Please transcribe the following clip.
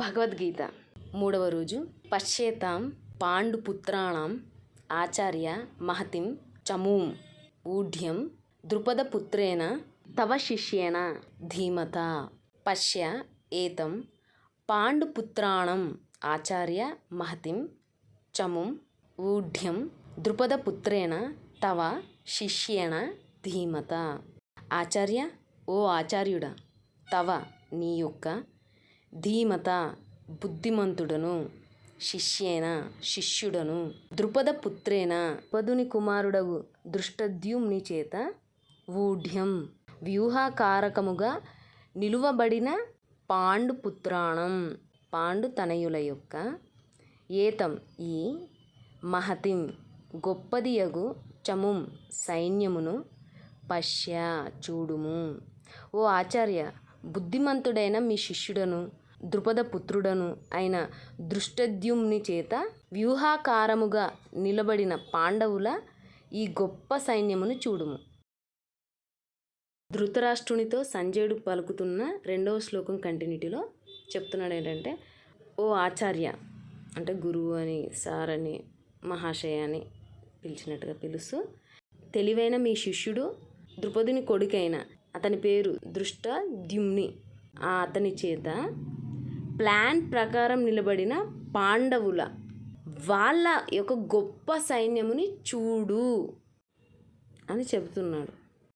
భగవద్గీత. 3వ రోజు. పశ్యేతాం పాండుపుత్రాణం ఆచార్య మహతిం చమూం ఊఢ్యం ద్రుపదపుత్రేణ తవ శిష్యేణ ధీమత. పశ్య ఏతం పాండుపుత్రాణం ఆచార్య మహతిం చముం ఊఢ్యం ద్రుపదపుత్రేణ తవ శిష్యేణ ధీమత. ఆచార్య, ఓ ఆచార్యుడా, తవ నీ యొక్క, ధీమత బుద్ధిమంతుడను, శిష్యేన శిష్యుడను, ద్రుపదపుత్రేణ ద్రుపదుని కుమారుడగు దృష్టద్యుమ్ని చేత ఊఢ్యం వ్యూహకారకముగా నిలువబడిన పాండుపుత్రాణం పాండు తనయుల యొక్క, ఏతం ఈ, మహతిం గొప్పదియగు, చముం సైన్యమును, పశ్య చూడుము. ఓ ఆచార్య, బుద్ధిమంతుడైన మీ శిష్యుడను ద్రుపదపుత్రుడను అయిన దృష్టద్యుమ్ని చేత వ్యూహాకారముగా నిలబడిన పాండవుల ఈ గొప్ప సైన్యమును చూడుము. ధృతరాష్ట్రునితో సంజయుడు పలుకుతున్న 2వ శ్లోకం కంటిన్యూటీలో చెప్తున్నాడు ఏంటంటే, ఓ ఆచార్య అంటే గురువు అని, సార్ అని, మహాశయ అని పిలిచినట్టుగా పిలుస్తూ, తెలివైన మీ శిష్యుడు ద్రుపదుని కొడుకైన అతని పేరు దృష్టద్యుమ్ని, అతని చేత ప్లాన్ ప్రకారం నిలబడిన పాండవుల వాళ్ళ యొక్క గొప్ప సైన్యముని చూడు అని చెబుతున్నాడు.